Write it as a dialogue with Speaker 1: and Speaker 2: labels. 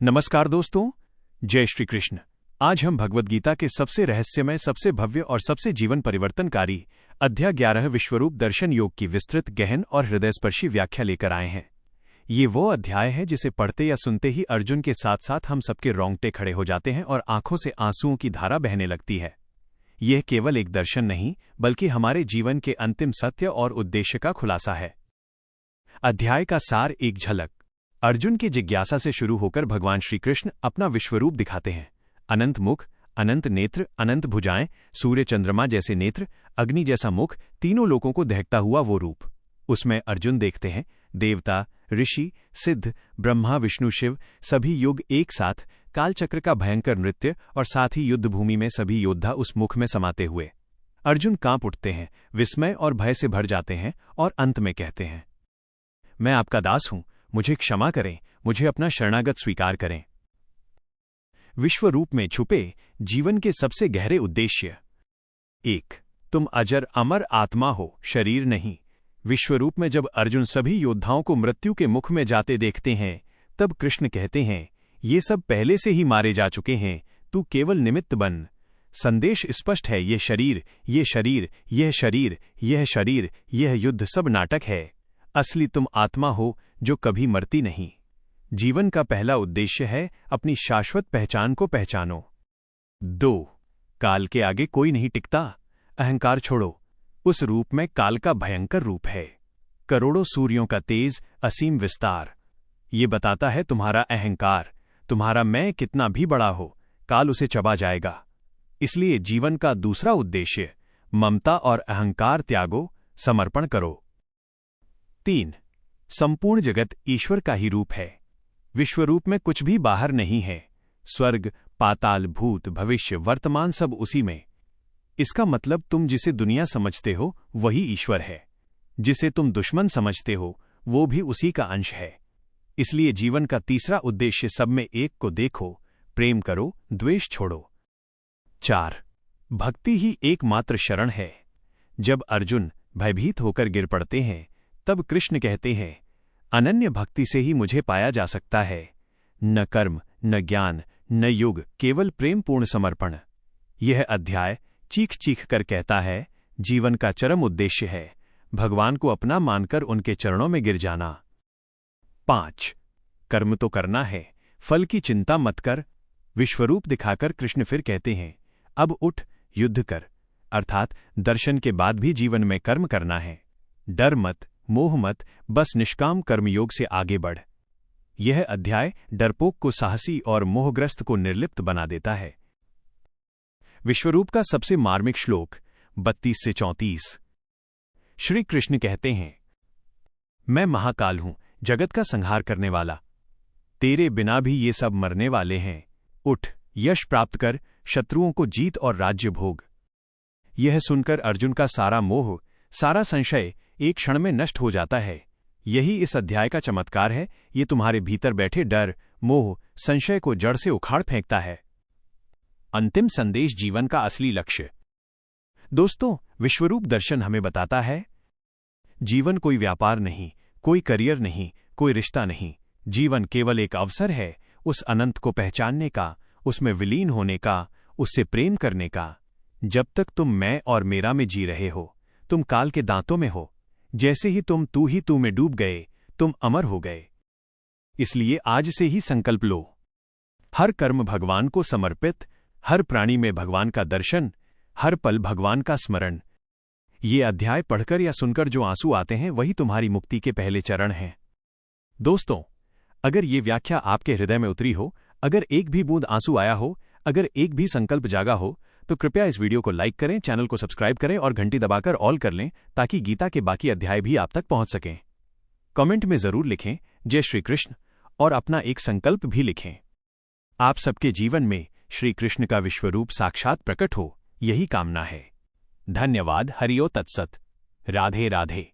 Speaker 1: नमस्कार दोस्तों, जय श्री कृष्ण। आज हम भगवद गीता के सबसे रहस्यमय, सबसे भव्य और सबसे जीवन परिवर्तनकारी अध्याय 11 विश्वरूप दर्शन योग की विस्तृत, गहन और हृदयस्पर्शी व्याख्या लेकर आए हैं। ये वो अध्याय है जिसे पढ़ते या सुनते ही अर्जुन के साथ साथ हम सबके रोंगटे खड़े हो जाते हैं और आंखों से आंसुओं की धारा बहने लगती है। यह केवल एक दर्शन नहीं, बल्कि हमारे जीवन के अंतिम सत्य और उद्देश्य का खुलासा है। अध्याय का सार एक झलक। अर्जुन की जिज्ञासा से शुरू होकर भगवान श्री कृष्ण अपना विश्वरूप दिखाते हैं। अनंत मुख, अनंत नेत्र, अनंत भुजाएं, सूर्य चंद्रमा जैसे नेत्र, अग्नि जैसा मुख, तीनों लोगों को दहकता हुआ वो रूप। उसमें अर्जुन देखते हैं देवता, ऋषि, सिद्ध, ब्रह्मा, विष्णु, शिव, सभी युग एक साथ, कालचक्र का भयंकर नृत्य और साथ ही युद्धभूमि में सभी योद्धा उस मुख में समाते हुए। अर्जुन कांप उठते हैं, विस्मय और भय से भर जाते हैं और अंत में कहते हैं, मैं आपका दास हूं, मुझे क्षमा करें, मुझे अपना शरणागत स्वीकार करें। विश्वरूप में छुपे जीवन के सबसे गहरे उद्देश्य। 1. तुम अजर अमर आत्मा हो, शरीर नहीं। विश्वरूप में जब अर्जुन सभी योद्धाओं को मृत्यु के मुख में जाते देखते हैं, तब कृष्ण कहते हैं, ये सब पहले से ही मारे जा चुके हैं, तू केवल निमित्त बन। संदेश स्पष्ट है, ये शरीर, ये शरीर, यह शरीर, यह शरीर, यह युद्ध सब नाटक है। असली तुम आत्मा हो जो कभी मरती नहीं। जीवन का पहला उद्देश्य है अपनी शाश्वत पहचान को पहचानो। 2. काल के आगे कोई नहीं टिकता। अहंकार छोड़ो। उस रूप में काल का भयंकर रूप है। करोड़ों सूर्यों का तेज, असीम विस्तार। ये बताता है तुम्हारा अहंकार, तुम्हारा मैं कितना भी बड़ा हो, काल उसे चबा जाएगा। इसलिए जीवन का दूसरा उद्देश्य ममता और अहंकार त्यागो, समर्पण करो। 3. संपूर्ण जगत ईश्वर का ही रूप है। विश्वरूप में कुछ भी बाहर नहीं है। स्वर्ग, पाताल, भूत, भविष्य, वर्तमान सब उसी में। इसका मतलब तुम जिसे दुनिया समझते हो वही ईश्वर है। जिसे तुम दुश्मन समझते हो वो भी उसी का अंश है। इसलिए जीवन का तीसरा उद्देश्य सब में एक को देखो, प्रेम करो, द्वेष छोड़ो। 4. भक्ति ही एकमात्र शरण है। जब अर्जुन भयभीत होकर गिर पड़ते हैं, तब कृष्ण कहते हैं, अनन्य भक्ति से ही मुझे पाया जा सकता है। न कर्म, न ज्ञान, न युग, केवल प्रेमपूर्ण समर्पण। यह अध्याय चीख चीख कर कहता है, जीवन का चरम उद्देश्य है भगवान को अपना मानकर उनके चरणों में गिर जाना। 5. कर्म तो करना है, फल की चिंता मत कर। विश्वरूप दिखाकर कृष्ण फिर कहते हैं, अब उठ, युद्ध कर। अर्थात दर्शन के बाद भी जीवन में कर्म करना है। डर मत, मोह मत, बस निष्काम कर्मयोग से आगे बढ़। यह अध्याय डरपोक को साहसी और मोहग्रस्त को निर्लिप्त बना देता है। विश्वरूप का सबसे मार्मिक श्लोक 32 से 34। श्री कृष्ण कहते हैं, मैं महाकाल हूं, जगत का संहार करने वाला। तेरे बिना भी ये सब मरने वाले हैं। उठ, यश प्राप्त कर, शत्रुओं को जीत और राज्य भोग। यह सुनकर अर्जुन का सारा मोह, सारा संशय एक क्षण में नष्ट हो जाता है। यही इस अध्याय का चमत्कार है। ये तुम्हारे भीतर बैठे डर, मोह, संशय को जड़ से उखाड़ फेंकता है। अंतिम संदेश, जीवन का असली लक्ष्य। दोस्तों, विश्वरूप दर्शन हमें बताता है, जीवन कोई व्यापार नहीं, कोई करियर नहीं, कोई रिश्ता नहीं। जीवन केवल एक अवसर है उस अनंत को पहचानने का, उसमें विलीन होने का, उससे प्रेम करने का। जब तक तुम मैं और मेरा में जी रहे हो, तुम काल के दांतों में हो। जैसे ही तुम तू ही तू में डूब गए, तुम अमर हो गए। इसलिए आज से ही संकल्प लो, हर कर्म भगवान को समर्पित, हर प्राणी में भगवान का दर्शन, हर पल भगवान का स्मरण। ये अध्याय पढ़कर या सुनकर जो आंसू आते हैं वही तुम्हारी मुक्ति के पहले चरण हैं। दोस्तों, अगर ये व्याख्या आपके हृदय में उतरी हो, अगर एक भी बूंद आंसू आया हो, अगर एक भी संकल्प जागा हो, तो कृपया इस वीडियो को लाइक करें, चैनल को सब्सक्राइब करें और घंटी दबाकर ऑल कर लें, ताकि गीता के बाकी अध्याय भी आप तक पहुंच सकें। कमेंट में जरूर लिखें जय श्री कृष्ण और अपना एक संकल्प भी लिखें। आप सबके जीवन में श्री कृष्ण का विश्वरूप साक्षात प्रकट हो, यही कामना है। धन्यवाद। हरिओ तत्सत। राधे राधे।